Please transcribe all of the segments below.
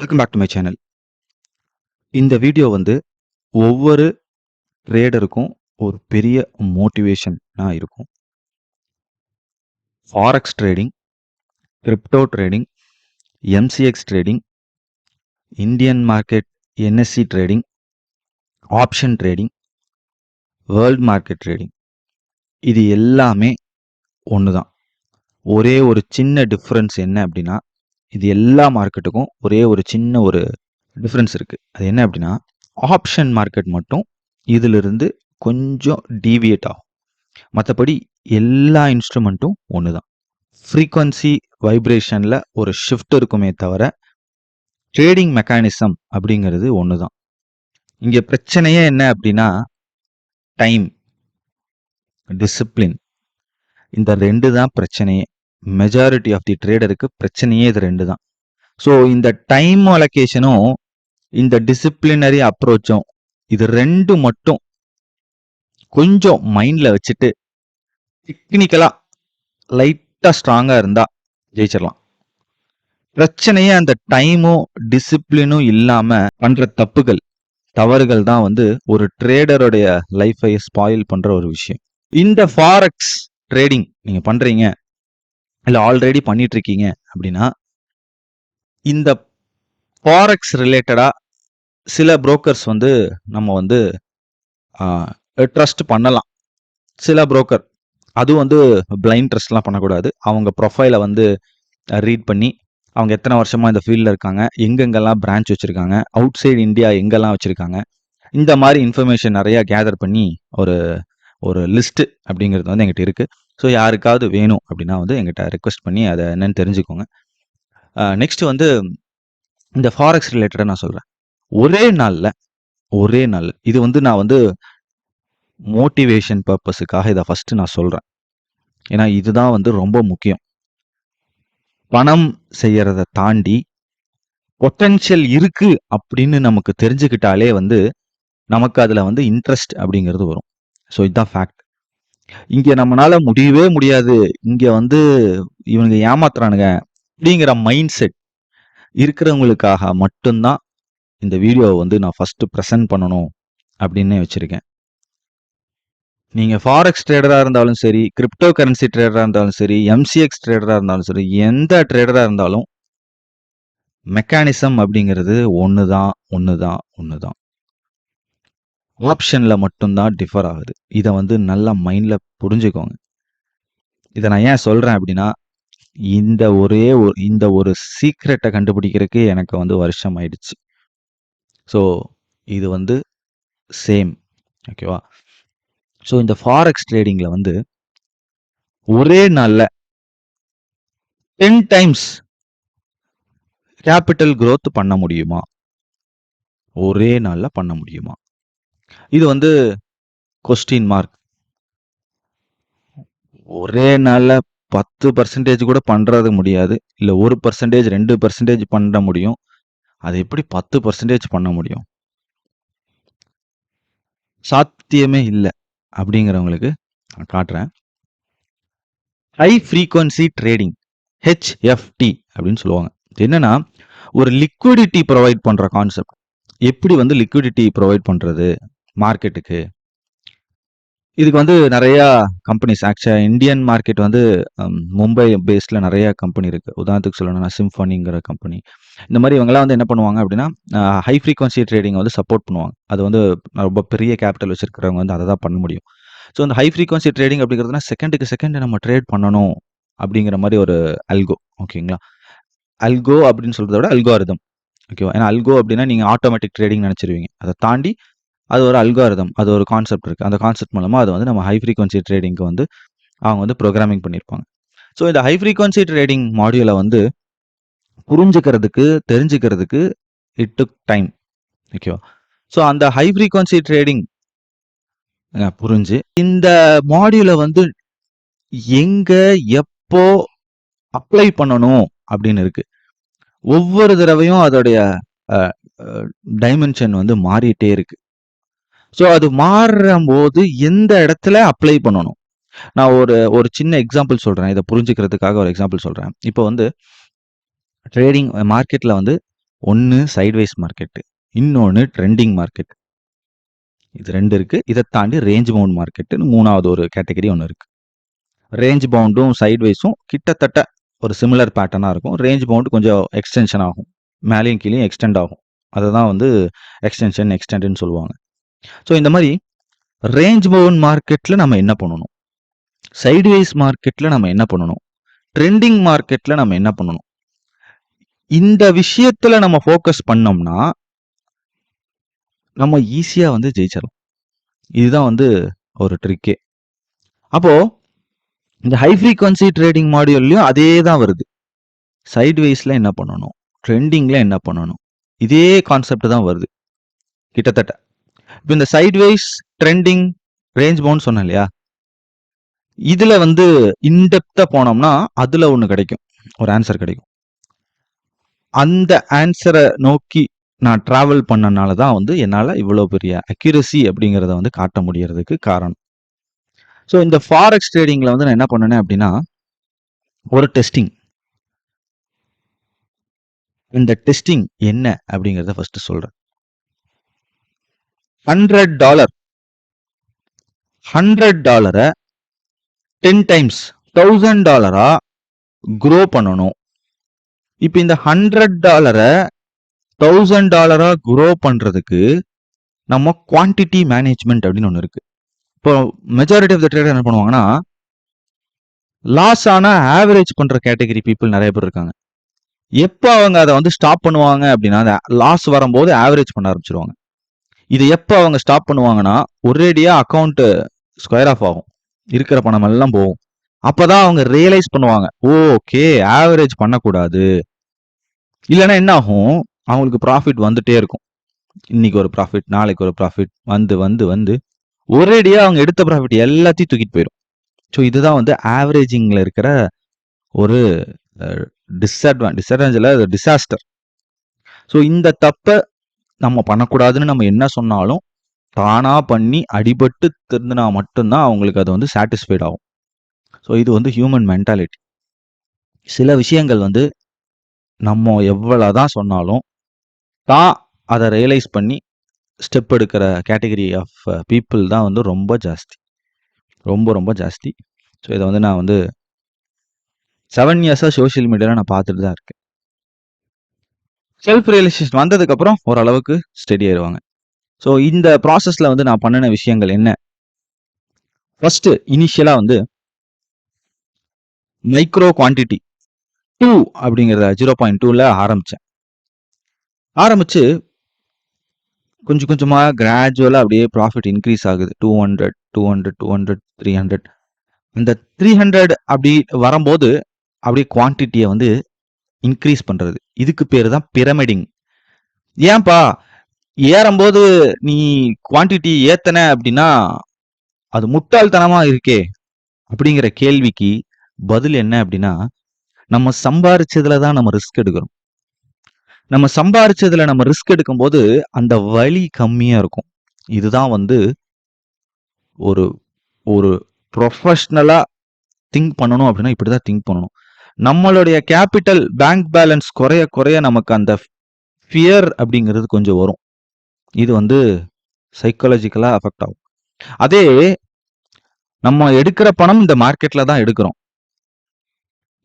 Welcome back to my channel. இந்த video வந்து ஒவ்வொரு ட்ரேடருக்கும் ஒரு பெரிய மோட்டிவேஷனா இருக்கும். Forex trading, crypto trading, MCX trading, Indian market NSC trading, option trading, world market trading, இது எல்லாமே ஒன்று தான். ஒரே ஒரு சின்ன டிஃப்ரென்ஸ் என்ன அப்படின்னா, இது எல்லா மார்க்கெட்டுக்கும் ஒரே ஒரு சின்ன ஒரு டிஃப்ரென்ஸ் இருக்குது. அது என்ன அப்படின்னா, ஆப்ஷன் மார்க்கெட் மட்டும் இதிலிருந்து கொஞ்சம் டீவியேட் ஆகும். மற்றபடி எல்லா இன்ஸ்ட்ருமெண்ட்டும் ஒன்று தான். ஃப்ரீக்வன்சி வைப்ரேஷனில் ஒரு ஷிஃப்ட் இருக்குமே தவிர ட்ரேடிங் மெக்கானிசம் அப்படிங்கிறது ஒன்று தான். இங்கே பிரச்சனையே என்ன அப்படின்னா, டைம், டிசிப்ளின், இந்த ரெண்டு தான் பிரச்சனையே. மெஜாரிட்டி ஆஃப் தி ட்ரேடருக்கு பிரச்சனையே இது ரெண்டு தான். ஸோ இந்த டைம் அலோகேஷனும் இந்த டிசிப்ளினரி அப்ரோச்சும் இது ரெண்டு மட்டும் கொஞ்சம் மைண்டில் வச்சுட்டு டெக்னிக்கலாக லைட்டாக ஸ்ட்ராங்காக இருந்தால் ஜெயிச்சிடலாம். பிரச்சனையே அந்த டைமும் டிசிப்ளினும் இல்லாமல் பண்ணுற தவறுகள் தான் வந்து ஒரு ட்ரேடருடைய லைஃபை ஸ்பாயில் பண்ணுற ஒரு விஷயம். இந்த ஃபாரெக்ஸ் ட்ரேடிங் நீங்கள் பண்ணுறீங்க இல்லை ஆல்ரெடி பண்ணிட்டு இருக்கீங்க அப்படின்னா, இந்த ஃபாரெக்ஸ் ரிலேட்டடாக சில புரோக்கர்ஸ் வந்து நம்ம வந்து ட்ரஸ்ட் பண்ணலாம். சில புரோக்கர் அதுவும் வந்து பிளைண்ட் ட்ரஸ்ட்லாம் பண்ணக்கூடாது. அவங்க ப்ரொஃபைலை வந்து ரீட் பண்ணி அவங்க எத்தனை வருஷமாக இந்த ஃபீல்டில் இருக்காங்க, எங்கெங்கெல்லாம் பிரான்ச் வச்சுருக்காங்க, அவுட் சைடு இந்தியா எங்கெல்லாம் வச்சுருக்காங்க, இந்த மாதிரி இன்ஃபர்மேஷன் நிறையா கேதர் பண்ணி ஒரு ஒரு லிஸ்ட்டு அப்படிங்கிறது வந்து எங்கிட்ட இருக்குது. ஸோ யாருக்காவது வேணும் அப்படின்னா வந்து எங்கிட்ட ரெக்வஸ்ட் பண்ணி அதை என்னன்னு தெரிஞ்சுக்கோங்க. நெக்ஸ்ட் வந்து இந்த ஃபாரெக்ஸ் ரிலேட்டடாக நான் சொல்கிறேன். ஒரே நாளில் இது வந்து நான் வந்து மோட்டிவேஷன் பர்பஸுக்காக இதை ஃபஸ்ட்டு நான் சொல்கிறேன். ஏன்னா இதுதான் வந்து ரொம்ப முக்கியம். பணம் செய்யறதை தாண்டி பொட்டன்ஷியல் இருக்கு அப்படின்னு நமக்கு தெரிஞ்சுக்கிட்டாலே வந்து நமக்கு அதில் வந்து இன்ட்ரெஸ்ட் அப்படிங்கிறது வரும். ஸோ இதுதான் ஃபேக்ட். இங்கே நம்மளால முடியவே முடியாது, இங்கே வந்து இவனுங்க ஏமாத்துறானுங்க அப்படிங்கிற மைண்ட் செட் இருக்கிறவங்களுக்காக மட்டும்தான் இந்த வீடியோவை வந்து நான் ஃபஸ்ட்டு ப்ரெசென்ட் பண்ணணும் அப்படின்னு வச்சுருக்கேன். நீங்கள் ஃபாரெக்ஸ் ட்ரேடராக இருந்தாலும் சரி, கிரிப்டோ கரன்சி ட்ரேடராக இருந்தாலும் சரி, எம்சிஎக்ஸ் ட்ரேடராக இருந்தாலும் சரி, எந்த ட்ரேடராக இருந்தாலும் மெக்கானிசம் அப்படிங்கிறது ஒன்று தான். ஆப்ஷனில் மட்டும்தான் டிஃபர் ஆகுது. இதை வந்து நல்லா மைண்டில் புரிஞ்சுக்கோங்க. இதை நான் ஏன் சொல்கிறேன் அப்படின்னா, இந்த ஒரு சீக்ரெட்டை கண்டுபிடிக்கிறதுக்கு எனக்கு வந்து வருஷம் ஆயிடுச்சு. ஸோ இது வந்து சேம், ஓகேவா? ஸோ இந்த ஃபாரெக்ஸ் ட்ரேடிங்கில் வந்து ஒரே நாளில் 10 டைம்ஸ் கேபிட்டல் growth பண்ண முடியுமா? ஒரே நாளில் பண்ண முடியுமா? இது வந்து கொஸ்டின் மார்க். ஒரே நாளில் 10% கூட பண்ணுறது முடியாது, இல்லை 1% 2% பண்ண முடியும். அது எப்படி 10% பண்ண முடியும்? சாத்தியமே இல்லை அப்படிங்கிறவங்களுக்கு நான் காட்டுறேன். ஹை ஃப்ரீக்வன்சி ட்ரேடிங், ஹெச்எஃப்டி அப்படின்னு சொல்லுவாங்க. என்னன்னா ஒரு லிக்விடிட்டி ப்ரொவைட் பண்ணுற கான்செப்ட். எப்படி வந்து லிக்விடிட்டி ப்ரொவைட் பண்ணுறது மார்க்கெட்டுக்கு? இதுக்கு வந்து நிறையா கம்பெனிஸ், ஆக்சுவலாக இந்தியன் மார்க்கெட் வந்து மும்பை பேஸ்டில் நிறையா கம்பெனி இருக்குது. உதாரணத்துக்கு சொல்லணும்னா சிம்ஃபனிங்கிற கம்பெனி. இந்த மாதிரி இவங்கெல்லாம் வந்து என்ன பண்ணுவாங்க அப்படின்னா, ஹை ஃப்ரீக்வன்சி ட்ரேடிங்கை வந்து சப்போர்ட் பண்ணுவாங்க. அது வந்து ரொம்ப பெரிய கேபிட்டல் வச்சுருக்கிறவங்க வந்து அதை தான் பண்ண முடியும். ஸோ அந்த ஹை ஃப்ரீக்வன்சி ட்ரேடிங் அப்படிங்கிறதுனா செகண்டுக்கு செகண்ட் நம்ம ட்ரேட் பண்ணணும் அப்படிங்கிற மாதிரி ஒரு அல்கோ, ஓகேங்களா? அல்கோ அப்படின்னு சொல்கிறத விட அல்கோரிதம், ஓகேவா? ஏன்னா அல்கோ அப்படின்னா நீங்கள் ஆட்டோமேட்டிக் ட்ரேடிங் நினச்சிருவீங்க. அதை தாண்டி அது ஒரு அல்காரிதம், அது ஒரு கான்செப்ட் இருக்குது. அந்த கான்செப்ட் மூலமாக அது வந்து நம்ம ஹை ஃப்ரீக்வன்சி ட்ரேடிங்க்கு வந்து அவங்க வந்து ப்ரோக்ராமிங் பண்ணியிருப்பாங்க. ஸோ இந்த ஹை ஃப்ரீக்வன்சி ட்ரேடிங் மாடியூலை வந்து புரிஞ்சுக்கிறதுக்கு, தெரிஞ்சுக்கிறதுக்கு இட் டுக் டைம், ஓகேவா? ஸோ அந்த ஹை ஃப்ரீக்வன்சி ட்ரேடிங் புரிஞ்சு இந்த மாடியூலை வந்து எங்க எப்போ அப்ளை பண்ணணும் அப்படின்னு இருக்கு. ஒவ்வொரு தடவையும் அதோடைய டைமென்ஷன் வந்து மாறிட்டே இருக்கு. ஸோ அது மாறும்போது எந்த இடத்துல அப்ளை பண்ணணும்? நான் ஒரு சின்ன எக்ஸாம்பிள் சொல்கிறேன், இதை புரிஞ்சுக்கிறதுக்காக ஒரு எக்ஸாம்பிள் சொல்கிறேன். இப்போ வந்து ட்ரேடிங் மார்க்கெட்டில் வந்து ஒன்று சைட்வைஸ் மார்க்கெட்டு, இன்னொன்று ட்ரெண்டிங் மார்க்கெட். இது 2 இருக்கு. இதை தாண்டி ரேஞ்ச் பவுண்ட் மார்க்கெட்டுன்னு 3வது ஒரு கேட்டகரி ஒன்று இருக்கு. ரேஞ்ச் பவுண்டும் சைட்வைஸும் கிட்டத்தட்ட ஒரு சிமிலர் பேட்டர்னாக இருக்கும். ரேஞ்ச் பவுண்ட் கொஞ்சம் எக்ஸ்டென்ஷன் ஆகும், மேலேயும் கீழேயும் எக்ஸ்டெண்ட் ஆகும். அதை தான் வந்து எக்ஸ்டென்ஷன் எக்ஸ்டெண்டுன்னு சொல்லுவாங்க. ஸோ இந்த மாதிரி ரேஞ்ச் பவுண்ட் மார்க்கெட்டில் நம்ம என்ன பண்ணணும், சைட்வைஸ் மார்க்கெட்டில் நம்ம என்ன பண்ணணும், ட்ரெண்டிங் மார்க்கெட்டில் நம்ம என்ன பண்ணணும், இந்த விஷயத்தில் நம்ம ஃபோக்கஸ் பண்ணோம்னா நம்ம ஈஸியாக வந்து ஜெயிச்சிடலாம். இதுதான் வந்து ஒரு ட்ரிக்கே. அப்போ இந்த ஹை ஃப்ரீக்வன்சி ட்ரேடிங் மாடியூல்லையும் அதே தான் வருது. சைட்வைஸில் என்ன பண்ணணும், ட்ரெண்டிங்கில் என்ன பண்ணணும், இதே கான்செப்ட் தான் வருது கிட்டத்தட்ட. இப்போ இந்த சைட்வைஸ், ட்ரெண்டிங், ரேஞ்ச் பவுண்ட் சொன்னேன் இல்லையா, இதுல வந்து இன்டெப்தா போனோம்னா அதுல ஒண்ணு கிடைக்கும், ஒரு ஆன்சர் கிடைக்கும். அந்த ஆன்சரை நோக்கி நான் டிராவல் பண்ணனால தான் வந்து என்னால் இவ்வளோ பெரிய அக்யூரசி அப்படிங்கிறத வந்து காட்ட முடியறதுக்கு காரணம். ஸோ இந்த ஃபாரெக்ஸ் ட்ரேடிங்கில் வந்து நான் என்ன பண்ணேன் அப்படின்னா, ஒரு டெஸ்டிங். இந்த டெஸ்டிங் என்ன அப்படிங்கிறத ஃபர்ஸ்ட் சொல்றேன். $100 $100 10 டைம்ஸ் $1000 க்ரோ பண்ணணும். இப்போ இந்த $100 $1000 க்ரோ பண்றதுக்கு நம்ம குவான்டிட்டி மேனேஜ்மெண்ட் அப்படின்னு ஒன்று இருக்கு. இப்போ மெஜாரிட்டி ஆஃப் த ட்ரேடர் என்ன பண்ணுவாங்கன்னா, லாஸ் ஆனா ஆவரேஜ் பண்ற கேட்டகரி பீப்புள் நிறைய பேர் இருக்காங்க. எப்போ அவங்க அதை வந்து ஸ்டாப் பண்ணுவாங்க அப்படின்னா, அந்த லாஸ் வரும்போது ஆவரேஜ் பண்ண ஆரம்பிச்சிருவாங்க. இது எப்போ அவங்க ஸ்டாப் பண்ணுவாங்கன்னா, ஒரேடியா அக்கௌண்ட் ஸ்கொயர் ஆஃப் ஆகும், இருக்கிற பணம் எல்லாம் போகும். அப்பதான் அவங்க ரியலைஸ் பண்ணுவாங்க, ஓகே ஆவரேஜ் பண்ணக்கூடாது. இல்லைன்னா என்ன ஆகும், அவங்களுக்கு ப்ராஃபிட் வந்துட்டே இருக்கும். இன்னைக்கு ஒரு ப்ராஃபிட், நாளைக்கு ஒரு ப்ராஃபிட், வந்து வந்து வந்து ஒரேடியா அவங்க எடுத்த ப்ராஃபிட் எல்லாத்தையும் தூக்கிட்டு போயிடும். ஸோ இதுதான் வந்து ஆவரேஜிங்ல இருக்கிற ஒரு டிசாஸ்டர். ஸோ இந்த தப்பை நம்ம பண்ணக்கூடாதுன்னு நம்ம என்ன சொன்னாலும் தானா பண்ணி அடிபட்டு திருந்தினா மட்டும்தான் அவங்களுக்கு அது வந்து சாட்டிஸ்ஃபைட் ஆகும். ஸோ இது வந்து ஹியூமன் மென்டாலிட்டி. சில விஷயங்கள் வந்து நம்ம எவ்வளவுதான் சொன்னாலும் தான் அதை ரியலைஸ் பண்ணி ஸ்டெப் எடுக்கிற கேட்டகரி ஆஃப் பீப்புள் தான் வந்து ரொம்ப ஜாஸ்தி, ரொம்ப ரொம்ப ஜாஸ்தி. ஸோ இதை வந்து நான் வந்து 7 இயர்ஸாக சோஷியல் மீடியாவில் நான் பார்த்துட்டு தான் இருக்கேன். செல்ஃப் ரியலைசேஷன் வந்ததுக்கப்புறம் ஓரளவுக்கு ஸ்டெடி ஆயிடுவாங்க. ஸோ இந்த ப்ராசஸில் வந்து நான் பண்ணின விஷயங்கள் என்ன, ஃபர்ஸ்ட் இனிஷியலாக வந்து மைக்ரோ குவான்டிட்டி 2 அப்படிங்கிறத 0.2ல ஆரம்பிச்சு கொஞ்சம் கொஞ்சமாக கிராஜுவலாக அப்படியே ப்ராஃபிட் இன்க்ரீஸ் ஆகுது. 200 200 200 300. இந்த 300 அப்படி வரும்போது அப்படியே குவான்டிட்டியை வந்து இன்க்ரீஸ் பண்றது. இதுக்கு பேர் தான் பிரமிடிங். ஏன்பா ஏறும்போது நீ குவான்டிட்டி ஏத்தன அப்படின்னா அது முட்டாள்தனமா இருக்கே அப்படிங்கிற கேள்விக்கு பதில் என்ன அப்படின்னா, நம்ம சம்பாரிச்சதுல தான் நம்ம ரிஸ்க் எடுக்கிறோம். நம்ம சம்பாரிச்சதுல நம்ம ரிஸ்க் எடுக்கும்போது அந்த வலி கம்மியா இருக்கும். இதுதான் வந்து ஒரு ஒரு ப்ரொஃபஷ்னலா திங்க் பண்ணணும் அப்படின்னா இப்படிதான் திங்க் பண்ணணும். நம்மளுடைய கேபிட்டல் பேங்க் பேலன்ஸ் குறைய குறைய நமக்கு அந்த ஃபியர் அப்படிங்கிறது கொஞ்சம் வரும். இது வந்து சைக்காலஜிக்கலா அஃபெக்ட் ஆகும். அதே நம்ம எடுக்கிற பணம் இந்த மார்க்கெட்ல தான் எடுக்கிறோம்.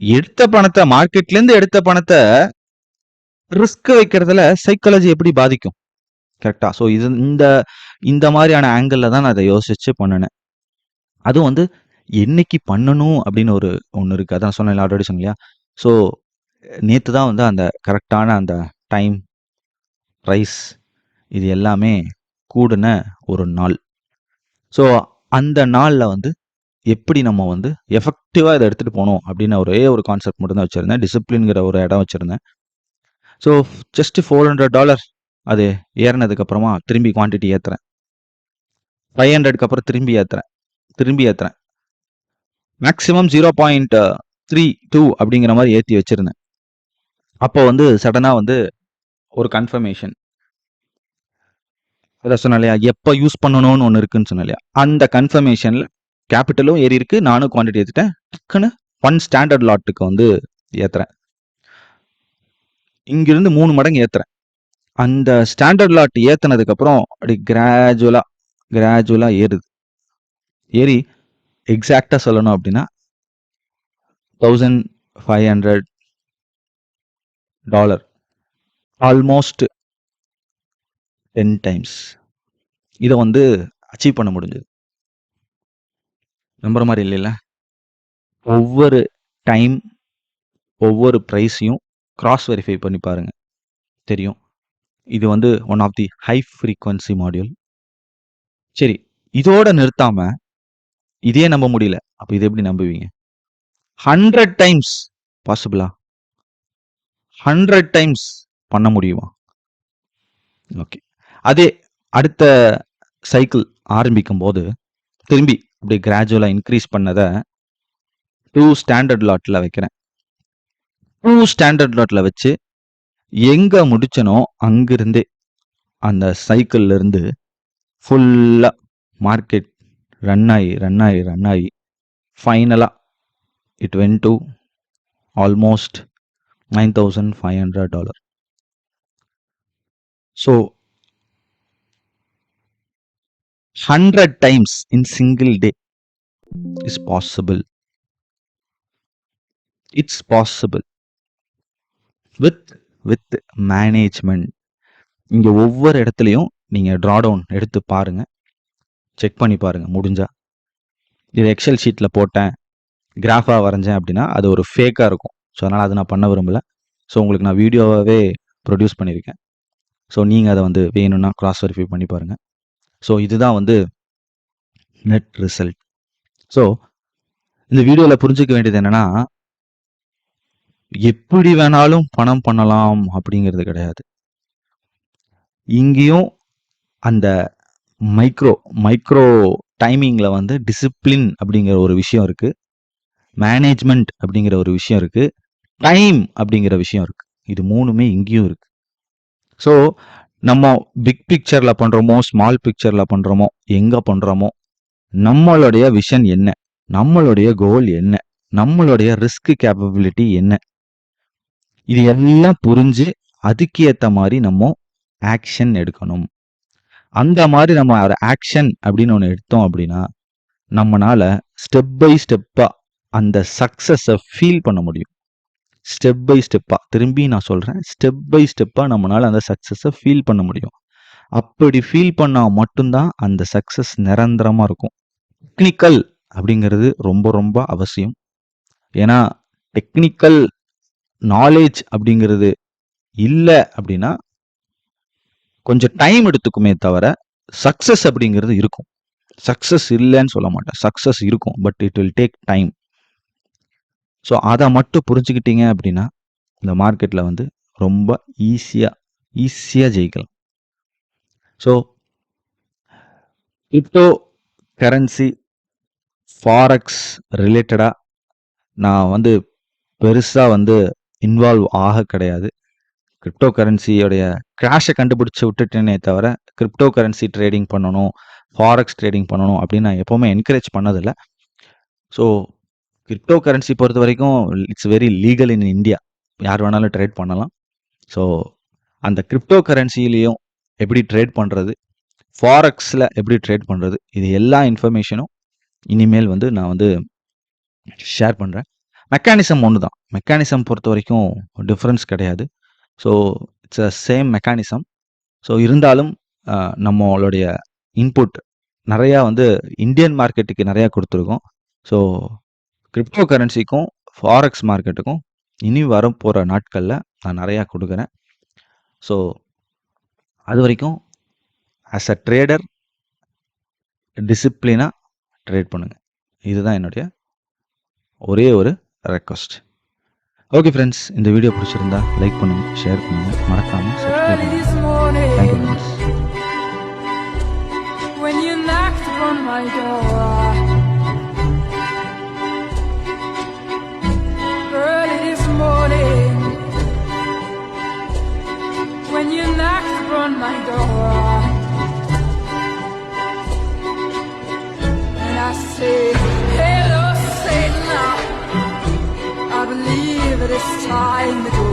எடுத்த பணத்தை, மார்க்கெட்ல இருந்து எடுத்த பணத்தை ரிஸ்க் வைக்கிறதுல சைக்காலஜி எப்படி பாதிக்கும், கரெக்டா? ஸோ இது இந்த இந்த மாதிரியான ஆங்கிள் தான் நான் அதை யோசிச்சு பண்ணினேன். அதுவும் வந்து என்னைக்கு பண்ணணும் அப்படின்னு ஒன்று இருக்கு. அதான் சொன்னேன், ஆல்ரெடி சொன்னேன் இல்லையா? ஸோ நேற்று தான் வந்து அந்த கரெக்டான அந்த டைம், ப்ரைஸ் இது எல்லாமே கூடின ஒரு நாள். ஸோ அந்த நாளில் வந்து எப்படி நம்ம வந்து எஃபெக்டிவாக இதை எடுத்துகிட்டு போகணும் அப்படின்னு ஒரே ஒரு கான்செப்ட் மட்டும் தான் வச்சுருந்தேன். டிசிப்ளின்கிற ஒரு இடம் வச்சுருந்தேன். ஸோ ஜஸ்ட் $400 அது ஏறினதுக்கு அப்புறமா திரும்பி குவான்டிட்டி ஏற்றுறேன். 500க்கு அப்புறம் திரும்பி ஏற்றுறேன். மேக்ஸிமம் 0.32 அப்படிங்கிற மாதிரி ஏற்றி வச்சிருந்தேன். அப்போ வந்து சடனாக வந்து ஒரு கன்ஃபர்மேஷன், அதை சொன்னேன் இல்லையா, எப்போ யூஸ் பண்ணணும்னு ஒன்று இருக்குன்னு சொன்னேன் இல்லையா, அந்த கன்ஃபர்மேஷனில் கேபிட்டலும் ஏறி இருக்கு, நானும் குவான்டிட்டி ஏற்றிட்டேன். டக்குன்னு 1 ஸ்டாண்டர்ட் லாட்டுக்கு வந்து ஏற்றுறேன். இங்கிருந்து 3 மடங்கு ஏத்துறேன். அந்த ஸ்டாண்டர்ட் லாட் ஏத்துனதுக்கு அப்புறம் அப்படி கிராஜுவலா ஏறுது. ஏறி எக்ஸாக்டா சொல்லணும் அப்படின்னா $1,500 ஆல்மோஸ்ட் 10 டைம்ஸ் இதை வந்து அச்சீவ் பண்ண முடிஞ்சது. நம்புற மாதிரி இல்லைல்ல? ஒவ்வொரு டைம் ஒவ்வொரு ப்ரைஸையும் கிராஸ் வெரிஃபை பண்ணி பாருங்க, தெரியும். இது வந்து one of the high frequency module. சரி, இதோட நிறுத்தாம இதே நம்ப முடியல, அப்ப இது எப்படி நம்புவீங்க? 100 டைம்ஸ் பாசிபிளா? 100 டைம்ஸ் பண்ண முடியுமா? ஓகே, அதே அடுத்த சைக்கிள் ஆரம்பிக்கும் போது திரும்பி அப்படியே கிராஜுவலா இன்க்ரீஸ் பண்ணதை 2 ஸ்டாண்டர்ட் லாட்ல வைக்கிறேன். 2 ஸ்டாண்டர்ட் லாட்ல வச்சு எங்க முடிச்சனோ அங்கிருந்தே அந்த சைக்கிள்ல இருந்து ஃபுல்லா மார்க்கெட் ரன் ஆகி ஃபைனலா it went to almost $9,500. So 100 times in single day is possible. It's possible with management. இங்க ஒவ்வொரு இடத்துலையும் நீங்க டிரா டவுன் எடுத்து பாருங்க, செக் பண்ணி பாருங்க முடிஞ்சா. இது எக்ஸல் ஷீட்ல போட்டேன், கிராஃபா வரைஞ்சேன் அப்படின்னா அது ஒரு ஃபேக்கா இருக்கும். ஸோ அதனால அதை நான் பண்ண விரும்பல. ஸோ உங்களுக்கு நான் வீடியோவாகவே ப்ரொடியூஸ் பண்ணியிருக்கேன். ஸோ நீங்கள் அதை வந்து வேணும்னா கிராஸ் வெரிஃபை பண்ணி பாருங்க. ஸோ இதுதான் வந்து நெட் ரிசல்ட். ஸோ இந்த வீடியோவில் புரிஞ்சுக்க வேண்டியது என்னன்னா, எப்படி வேணாலும் பணம் பண்ணலாம் அப்படிங்கிறது கிடையாது. இங்கேயும் அந்த மைக்ரோ டைமிங்ல வந்து டிசிப்ளின் அப்படிங்கிற ஒரு விஷயம் இருக்கு, மேனேஜ்மெண்ட் அப்படிங்கிற ஒரு விஷயம் இருக்கு, டைம் அப்படிங்கிற விஷயம் இருக்கு. இது மூணுமே இங்கேயும் இருக்கு. ஸோ நம்ம பிக் பிக்சர்ல பண்றோமோ ஸ்மால் பிக்சர்ல பண்றோமோ எங்க பண்றோமோ, நம்மளுடைய விஷன் என்ன, நம்மளுடைய கோல் என்ன, நம்மளுடைய ரிஸ்க் கேப்பபிலிட்டி என்ன, இது எல்லாம் புரிஞ்சு அதுக்கு ஏத்த மாதிரி நம்ம ஆக்ஷன் எடுக்கணும். அந்த மாதிரி நம்ம ஒரு ஆக்ஷன் அப்படின்னு ஒன்று எடுத்தோம் அப்படின்னா நம்மளால ஸ்டெப் பை ஸ்டெப்பா அந்த சக்சஸை ஃபீல் பண்ண முடியும். ஸ்டெப் பை ஸ்டெப்பா, திரும்பி நான் சொல்றேன், ஸ்டெப் பை ஸ்டெப்பா நம்மளால அந்த சக்சஸை ஃபீல் பண்ண முடியும். அப்படி ஃபீல் பண்ணா மட்டும்தான் அந்த சக்சஸ் நிரந்தரமா இருக்கும். டெக்னிக்கல் அப்படிங்கிறது ரொம்ப ரொம்ப அவசியம். ஏன்னா டெக்னிக்கல் நாலேஜ் அப்படிங்கிறது இல்லை அப்படின்னா கொஞ்சம் டைம் எடுத்துக்குமே தவிர சக்சஸ் அப்படிங்கிறது இருக்கும். சக்சஸ் இல்லைன்னு சொல்ல மாட்டேன், சக்சஸ் இருக்கும், but it will take time. So அதை மட்டும் புரிஞ்சுக்கிட்டீங்க அப்படின்னா இந்த மார்க்கெட்டில் வந்து ரொம்ப ஈஸியாக ஜெயிக்கலாம். ஸோ கிரிப்டோ கரன்சி ஃபாரெக்ஸ் ரிலேட்டடாக நான் வந்து பெருசாக வந்து இன்வால்வ் ஆக கிடையாது. கிரிப்டோ கரன்சியோடைய கிராஷை கண்டுபிடிச்சி விட்டுட்டேனே தவிர கிரிப்டோ கரன்சி ட்ரேடிங் பண்ணணும், ஃபாரெக்ஸ் ட்ரேடிங் பண்ணணும் அப்படின்னு நான் எப்போவுமே என்கரேஜ் பண்ணதில்லை. ஸோ கிரிப்டோ கரன்சி பொறுத்த வரைக்கும் it's very legal in India, யார் வேணாலும் ட்ரேட் பண்ணலாம். ஸோ அந்த கிரிப்டோ கரன்சிலையும் எப்படி ட்ரேட் பண்ணுறது, ஃபாரெக்ஸில் எப்படி ட்ரேட் பண்ணுறது, இது எல்லா இன்ஃபர்மேஷனும் இனிமேல் வந்து நான் வந்து ஷேர் பண்ணுறேன். மெக்கானிசம் ஒன்று தான், மெக்கானிசம் பொறுத்த வரைக்கும் டிஃப்ரென்ஸ் கிடையாது. So it's a same mechanism. So இருந்தாலும் நம்மளுடைய இன்புட் நிறையா வந்து இந்தியன் மார்க்கெட்டுக்கு நிறையா கொடுத்துருக்கோம். ஸோ கிரிப்டோ கரன்சிக்கும் ஃபாரெக்ஸ் மார்க்கெட்டுக்கும் இனி வரப்போகிற நாட்களில் நான் நிறையா கொடுக்குறேன். ஸோ அது வரைக்கும் ஆஸ் அ ட்ரேடர் டிசிப்ளினாக ட்ரேட் பண்ணுங்கள். இதுதான் என்னுடைய ஒரே ஒரு ரெக்வஸ்ட். ஓகே ஃப்ரெண்ட்ஸ், இந்த வீடியோ பிடிச்சிருந்தா லைக் பண்ணுங்கள், ஷேர் பண்ணுங்கள், மறக்காமல் சப்ஸ்கிரைப் பண்ணுங்கள். Thank you friends. When you knocked upon my door and I say, hello Satan, I believe it is time to go.